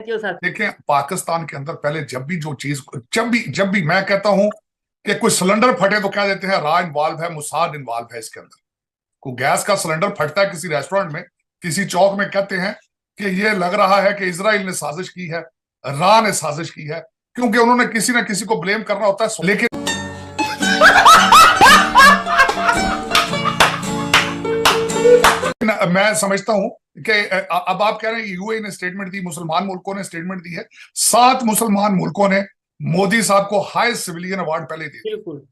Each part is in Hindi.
क्यों सर? देखें, पाकिस्तान के अंदर पहले जब भी मैं कहता हूं कि कोई सिलेंडर फटे तो क्या देते हैं, रा इन्वॉल्व है, मुसाद इन्वॉल्व है इसके अंदर। को गैस का सिलेंडर फटता है किसी रेस्टोरेंट में, किसी चौक में, कहते हैं कि ये लग रहा है कि इसराइल ने साजिश की है, रा ने साजिश की है, क्योंकि उन्होंने किसी ना किसी को ब्लेम करना होता है। लेकिन मैं समझता हूं कि अब आप कह रहे हैं कि यूएई ने स्टेटमेंट दी, मुसलमान मुल्कों ने स्टेटमेंट दी है। 7 मुसलमान मुल्कों ने मोदी साहब को हाईएस्ट सिविलियन अवार्ड पहले दे दिया। बिल्कुल।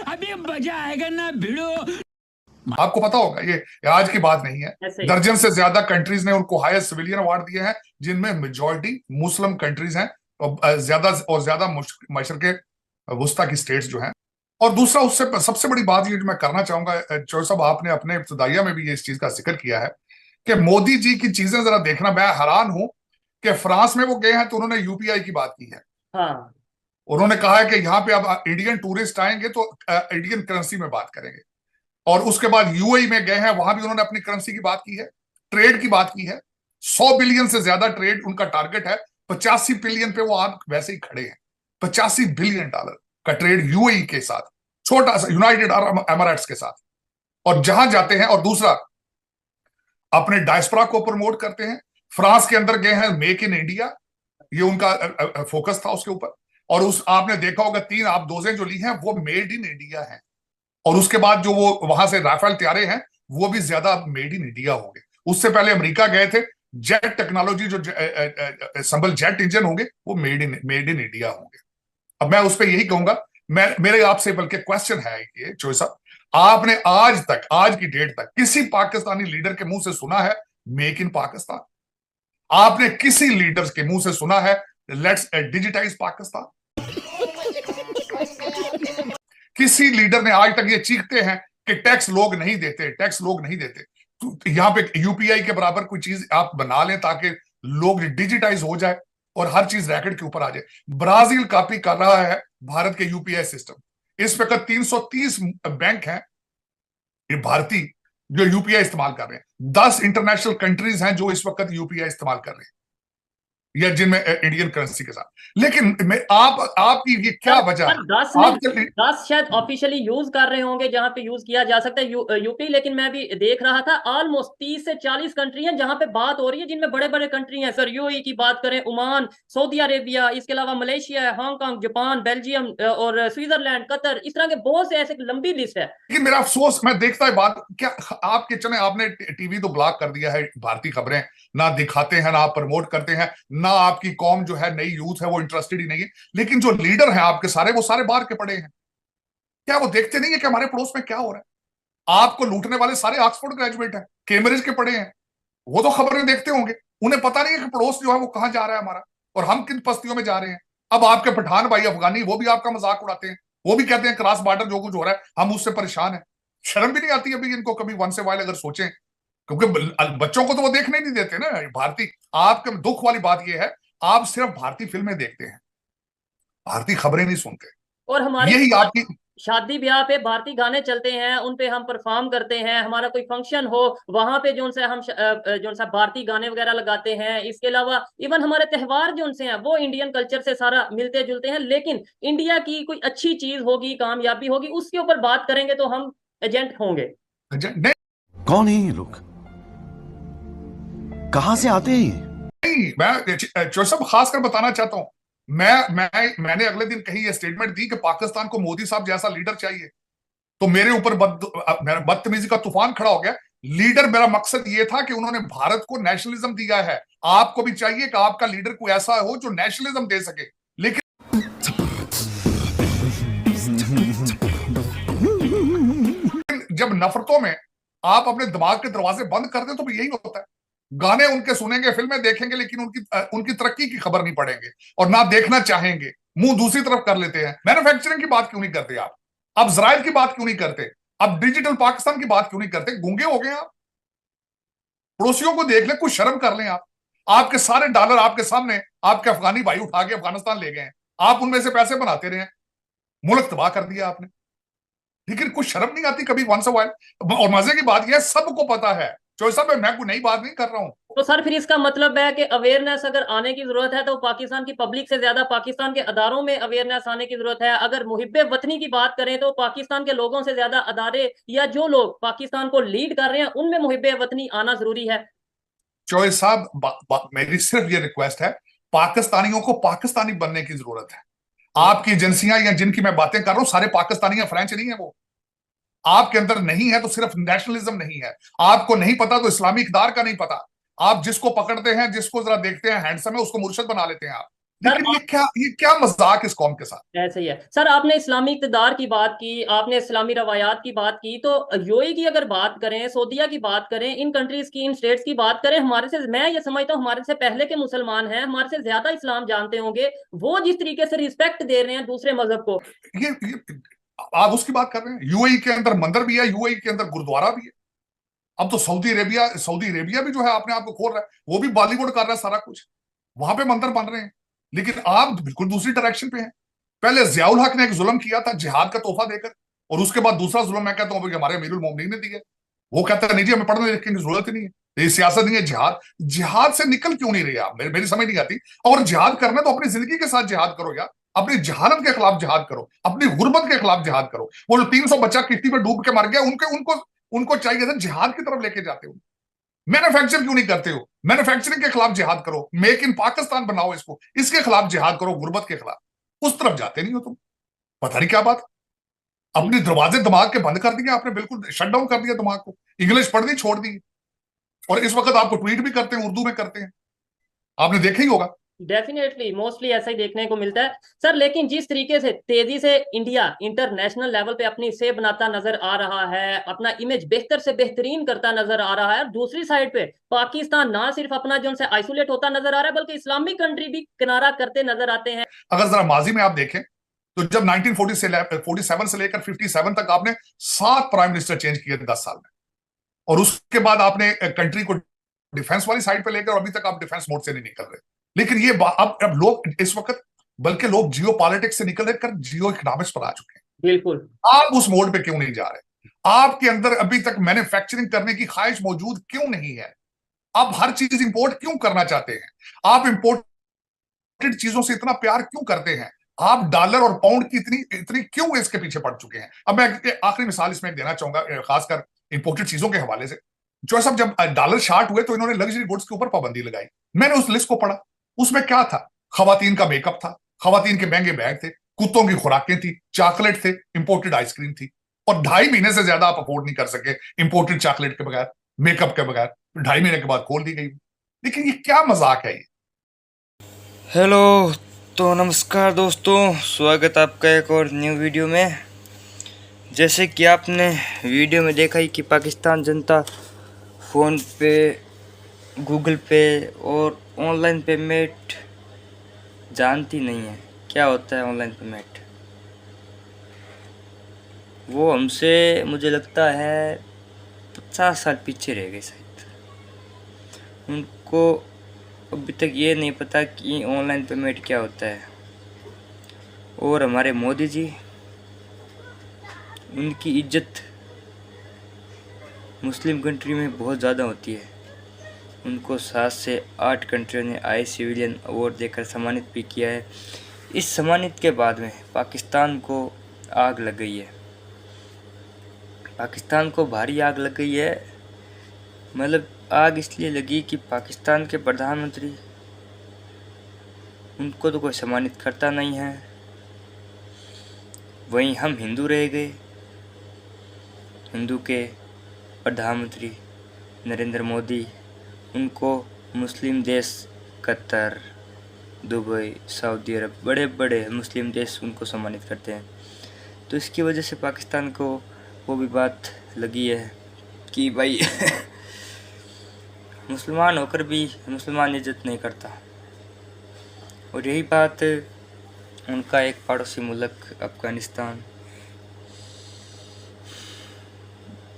अभी मजा आएगा ना भिड़ो। आपको पता होगा, ये आज की बात नहीं है। ऐसे ही। दर्जन से ज्यादा कंट्रीज ने उनको हाईएस्ट सिविलियन अवार्ड दिए हैं, जिनमें मेजॉरिटी मुस्लिम कंट्रीज हैं और ज्यादा मशरके वुस्ता की स्टेट्स जो हैं। और दूसरा, उससे सबसे बड़ी बात ये जो मैं करना चाहूंगा, चौधरी साहब आपने अपने इब्तिदाइया में भी ये इस चीज का जिक्र किया है कि मोदी जी की चीजें जरा देखना। मैं हैरान हूं कि फ्रांस में वो गए हैं तो उन्होंने यूपीआई की बात की है। हाँ। उन्होंने कहा है कि यहाँ पे अब इंडियन टूरिस्ट आएंगे तो इंडियन करेंसी में बात करेंगे। और उसके बाद यूएई में गए हैं, वहां भी उन्होंने अपनी करेंसी की बात की है, ट्रेड की बात की है। 100 बिलियन से ज्यादा ट्रेड उनका टारगेट है। 85 बिलियन पे वो आप वैसे ही खड़े हैं। $85 बिलियन का ट्रेड यूएई के साथ, छोटा सा यूनाइटेड अरब एमिरेट्स के साथ। और जहां जाते हैं, और दूसरा अपने डायस्पोरा को प्रमोट करते हैं। फ्रांस के अंदर गए हैं, मेक इन इंडिया, ये उनका फोकस था उसके ऊपर। और उस आपने देखा होगा 3 आप डोजें जो ली हैं वो मेड इन इंडिया है। और उसके बाद जो वो वहां से राफेल तैयारे हैं वो भी ज्यादा मेड इन इंडिया होंगे। उससे पहले अमेरिका गए थे, जेट टेक्नोलॉजी जो संभल जेट इंजन होंगे वो मेड इन इंडिया होंगे। अब मैं उस पर यही कहूंगा, मैं मेरे आपसे बल्कि क्वेश्चन है ये चोई साहब, आपने आज तक, आज की डेट तक किसी पाकिस्तानी लीडर के मुंह से सुना है मेक इन पाकिस्तान? आपने किसी लीडर के मुंह से सुना है लेट्स डिजिटाइज पाकिस्तान? किसी लीडर ने आज तक ये चीखते हैं कि टैक्स लोग नहीं देते, टैक्स लोग नहीं देते, तो यहां पे यूपीआई के बराबर कोई चीज आप बना लें ताकि लोग डिजिटाइज हो जाए और हर चीज रैकेट के ऊपर आ जाए। ब्राजील कॉपी कर रहा है भारत के यूपीआई सिस्टम। इस वक्त 330 बैंक हैं ये भारतीय जो यूपीआई इस्तेमाल कर रहे हैं। 10 इंटरनेशनल कंट्रीज हैं जो इस वक्त यूपीआई इस्तेमाल कर रहे हैं, या जिनमें इंडियन करेंसी के साथ। लेकिन मैं आपकी ये क्या सर वजह सर है? 10 में आपके 10 शायद ऑफिशियली यूज कर रहे होंगे जहां पे यूज किया जा सकता है यूपी। लेकिन मैं भी देख रहा था ऑलमोस्ट 30 से 40 कंट्री हैं जहां पे बात हो रही है, जिनमें बड़े बड़े कंट्री हैं सर। यूएई की बात करें, ओमान, सऊदी अरेबिया, इसके अलावा मलेशिया है, हांगकांग, जापान, बेल्जियम और स्विट्जरलैंड, कतर, इस तरह के बहुत से ऐसे लंबी लिस्ट है। लेकिन मेरा अफसोस, मैं देखता है बात क्या, आपके चले आपने टीवी तो ब्लॉक कर दिया है, भारतीय खबरें ना दिखाते हैं, ना आप प्रमोट करते हैं, ना आपकी कौम जो है, नई यूथ है, वो इंटरेस्टेड ही नहीं है। लेकिन जो लीडर हैं आपके सारे, वो सारे बाहर के पड़े हैं। क्या वो देखते नहीं है कि हमारे पड़ोस में क्या हो रहा है? आपको लूटने वाले सारे ऑक्सफोर्ड ग्रेजुएट हैं, कैम्ब्रिज के पढ़े हैं। वो तो खबरें देखते होंगे, उन्हें पता नहीं है कि पड़ोस जो है वो कहां जा रहा है हमारा, और हम किन बस्तियों में जा रहे हैं। अब आपके पठान भाई अफगानी, वो भी आपका मजाक उड़ाते हैं, वो भी कहते हैं क्रॉस बॉर्डर जो कुछ हो रहा है हम उससे परेशान हैं। शर्म भी नहीं आती अभी इनको कभी वन से वाइल अगर सोचें? क्योंकि बच्चों को तो वो देखने ही नहीं देते ना भारतीय। आपके दुख वाली बात यह है, आप सिर्फ भारतीय फिल्में देखते हैं, भारतीय खबरें नहीं सुनते। और हमारी यही आपकी शादी ब्याह पे भारतीय गाने चलते हैं, उन पे हम परफॉर्म करते हैं। हमारा कोई फंक्शन हो वहां पे जो से हम जो सा भारतीय गाने वगैरह लगाते हैं। इसके अलावा इवन हमारे त्योहार जो उनसे हैं वो इंडियन कल्चर से सारा मिलते जुलते हैं। लेकिन इंडिया की कोई अच्छी चीज होगी, कामयाबी होगी, उसके ऊपर बात करेंगे तो हम एजेंट होंगे। नहीं, कौन है ये लोग? कहां से आते हैं ये? नहीं, मैं जो सब खासकर बताना चाहता हूं, मैंने अगले दिन कही ये स्टेटमेंट दी कि पाकिस्तान को मोदी साहब जैसा लीडर चाहिए। तो मेरे ऊपर बदतमीजी का तूफान खड़ा हो गया। लीडर, मेरा मकसद ये था कि उन्होंने भारत को नेशनलिज्म दिया है, आपको भी चाहिए कि आपका लीडर कोई ऐसा हो जो नेशनलिज्म दे सके। लेकिन जब नफरतों में आप अपने दिमाग के दरवाजे बंद कर दे तो भी यही होता है। गाने उनके सुनेंगे, फिल्में देखेंगे, लेकिन उनकी तरक्की की खबर नहीं पड़ेंगे और ना देखना चाहेंगे, मुंह दूसरी तरफ कर लेते हैं। मैन्युफैक्चरिंग की बात क्यों नहीं करते आप? अब जराइल की बात क्यों नहीं करते? अब डिजिटल पाकिस्तान की बात क्यों नहीं करते? गूंगे हो गए आप? पड़ोसियों को देख ले, कुछ शर्म कर लें आप। आपके सारे डॉलर आपके सामने आपके अफगानी भाई उठा के अफगानिस्तान ले गए हैं, आप उनमें से पैसे बनाते रहे, मुल्क तबाह कर दिया आपने। लेकिन कुछ शर्म नहीं आती कभी वंस वाइल? और मजे की बात यह सबको पता है चौधरी साहब मैं कोई नई बात नहीं कर रहा हूँ। तो सर फिर इसका मतलब है कि अवेयरनेस अगर आने की जरूरत है तो पाकिस्तान की पब्लिक से ज्यादा पाकिस्तान के अदारों में अवेयरनेस आने की जरूरत है। अगर मुहिब्बे वतनी की बात करें तो पाकिस्तान के लोगों से ज्यादा अदारे या जो लोग पाकिस्तान को लीड कर रहे हैं उनमें मुहिब्बे वतनी आना जरूरी है। चौधरी साहब मेरी सिर्फ ये रिक्वेस्ट है, पाकिस्तानियों को पाकिस्तानी बनने की जरूरत है। आपकी एजेंसियां या जिनकी मैं बातें कर रहा हूं सारे पाकिस्तानी या फ्रेंच नहीं है। वो आपके अंदर नहीं है तो सिर्फ नेशनलिज्म नहीं है, आपको नहीं पता तो इस्लामी इक़्तिदार का नहीं पता। आप जिसको पकड़ते हैं, जिसको जरा देखते हैं हैंडसम है, उसको मुर्शद बना लेते हैं आप। सर लेकिन ये क्या मजाक इस कौम के साथ। ऐसे ही है सर। आपने इस्लामी इक़्तिदार की बात की, आपने इस्लामी रवायात की बात की, तो यूएई की अगर बात करें, सऊदीया की बात करें, इन कंट्रीज की, इन स्टेट्स की बात करें, हमारे से, मैं ये समझता हूँ हमारे से पहले के मुसलमान हैं, हमारे से ज्यादा इस्लाम जानते होंगे। वो जिस तरीके से रिस्पेक्ट दे रहे हैं दूसरे मजहब को। ये आप उसकी बात कर रहे हैं। यूएई के अंदर मंदिर भी है, यूएई के अंदर गुरुद्वारा भी है। अब तो सऊदी अरेबिया भी जो है अपने आप को खोल रहा है, वो भी बॉलीवुड कर रहा है सारा कुछ, वहां पे मंदिर बन रहे हैं। लेकिन आप बिल्कुल दूसरी डायरेक्शन पे हैं। पहले जियाउल हक ने एक जुल्म किया था जिहाद का तोहफा देकर, और उसके बाद दूसरा जुल्म मैं कहता हूं हमारे अमीरुल मोमिनीन ने दिया। वो कहता है नहीं जी हमें पढ़ने लिखने की जरूरत ही नहीं है, ये सियासत नहीं है। जिहाद जिहाद से निकल क्यों नहीं रहे आप, मेरी समझ नहीं आती। और जिहाद करना तो अपनी जिंदगी के साथ जिहाद करो यार, अपनी जहालत के खिलाफ जिहाद करो, अपनी गुर्बत के खिलाफ जिहाद करो। वो जो 300 बच्चा किश्ती में डूब के मर गया, उनको उनको चाहिए था जिहाद की तरफ लेके जाते हो। मैन्युफैक्चर क्यों नहीं करते हो? मैन्युफैक्चरिंग के खिलाफ जिहाद करो, मेक इन पाकिस्तान बनाओ इसको, इसके खिलाफ जिहाद करो, गुर्बत के खिलाफ। उस तरफ जाते नहीं हो तुम, पता नहीं क्या बात। अपने दरवाजे दिमाग के बंद कर दिए आपने, बिल्कुल शट डाउन कर दिया दिमाग को, इंग्लिश पढ़ दी छोड़ दी। और इस वक्त आपको ट्वीट भी करते हैं, उर्दू में करते हैं, आपने देखा ही होगा। डेफिनेटली मोस्टली ऐसा ही देखने को मिलता है सर। लेकिन जिस तरीके से तेजी से इंडिया इंटरनेशनल लेवल पे अपनी से बनाता नजर आ रहा है, अपना इमेज बेहतर से बेहतरीन करता नजर आ रहा है, और दूसरी साइड पे पाकिस्तान ना सिर्फ अपना जो उनसे आइसोलेट होता नजर आ रहा है बल्कि इस्लामिक कंट्री भी किनारा करते नजर आते हैं। अगर जरा माजी में आप देखें तो जब 1947 से लेकर 57 तक आपने 7 प्राइम मिनिस्टर चेंज किए 10 साल में, और उसके बाद आपने कंट्री को डिफेंस वाली साइड पे लेकर, अभी तक आप डिफेंस मोड से नहीं निकल रहे। लेकिन ये अब लोग इस वक्त, बल्कि लोग जियो पॉलिटिक्स से निकल कर जियो इकोनॉमिक्स पर आ चुके हैं। बिल्कुल। आप उस मोड पे क्यों नहीं जा रहे? आपके अंदर अभी तक मैन्युफैक्चरिंग करने की ख्वाहिश मौजूद क्यों नहीं है? आप हर चीज इंपोर्ट क्यों करना चाहते हैं? आप इंपोर्टेड चीजों से इतना प्यार क्यों करते हैं? आप डॉलर और पाउंड की इतनी इतनी क्यों इसके पीछे पड़ चुके हैं? अब मैं आखिरी मिसाल इसमें देना चाहूंगा, खासकर इंपोर्टेड चीजों के हवाले से। जो सब जब डॉलर शार्ट हुए तो इन्होंने लग्जरी गुड्स के ऊपर पाबंदी लगाई। मैंने उस लिस्ट को पढ़ा, उसमें क्या था? खवातीन का मेकअप था, खवातीन के महंगे बैग थे, कुत्तों की खुराकें थी, चॉकलेट थे, इंपोर्टेड आइसक्रीम थी। और 2.5 महीने से ज्यादा आप अफोर्ड नहीं कर सके इंपोर्टेड चॉकलेट के बगैर, मेकअप के बगैर। 2.5 महीने के बाद खोल दी गई। लेकिन ये क्या मजाक है ये? हेलो, तो नमस्कार दोस्तों, स्वागत आपका एक और न्यू वीडियो में। जैसे कि आपने वीडियो में देखा ही कि पाकिस्तान जनता फ़ोन पे, गूगल पे और ऑनलाइन पेमेंट जानती नहीं है। क्या होता है ऑनलाइन पेमेंट? वो हमसे, मुझे लगता है 50 साल पीछे रह गए शायद। उनको अभी तक ये नहीं पता कि ऑनलाइन पेमेंट क्या होता है। और हमारे मोदी जी, उनकी इज्जत मुस्लिम कंट्री में बहुत ज़्यादा होती है। उनको 7 से 8 कंट्रियों ने आई सिविलियन अवार्ड देकर सम्मानित भी किया है। इस सम्मानित के बाद में पाकिस्तान को आग लग गई है। पाकिस्तान को भारी आग लग गई है। मतलब आग इसलिए लगी कि पाकिस्तान के प्रधानमंत्री, उनको तो कोई सम्मानित करता नहीं है। वहीं हम हिंदू रह गए। हिंदू के प्रधानमंत्री नरेंद्र मोदी, उनको मुस्लिम देश कतर, दुबई, सऊदी अरब, बड़े बड़े मुस्लिम देश उनको सम्मानित करते हैं। तो इसकी वजह से पाकिस्तान को वो भी बात लगी है कि भाई मुसलमान होकर भी मुसलमान इज्जत नहीं करता। और यही बात उनका एक पड़ोसी मुल्क अफ़गानिस्तान,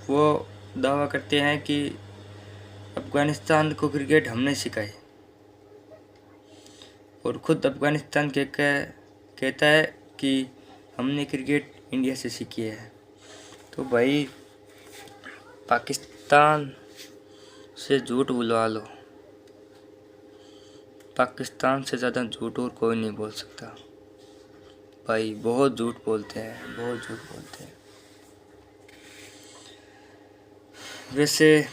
वो दावा करते हैं कि अफ़गानिस्तान को क्रिकेट हमने सिखाई। और ख़ुद अफ़गानिस्तान कहता है कि हमने क्रिकेट इंडिया से सीखी है। तो भाई पाकिस्तान से झूठ बुलवा लो, पाकिस्तान से ज़्यादा झूठ और कोई नहीं बोल सकता भाई। बहुत झूठ बोलते हैं, बहुत झूठ बोलते हैं। वैसे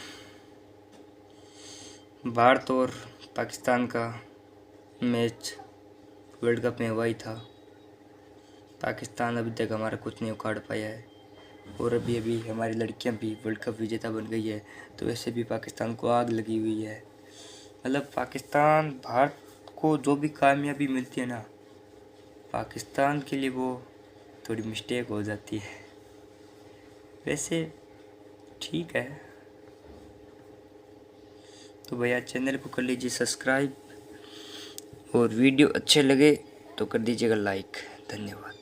भारत और पाकिस्तान का मैच वर्ल्ड कप में हुआ ही था। पाकिस्तान अभी तक हमारा कुछ नहीं उखाड़ पाया है और अभी अभी हमारी लड़कियां भी वर्ल्ड कप विजेता बन गई है, तो वैसे भी पाकिस्तान को आग लगी हुई है। मतलब पाकिस्तान, भारत को जो भी कामयाबी मिलती है ना, पाकिस्तान के लिए वो थोड़ी मिस्टेक हो जाती है। वैसे ठीक है, तो भैया चैनल को कर लीजिए सब्सक्राइब और वीडियो अच्छे लगे तो कर दीजिएगा लाइक। धन्यवाद।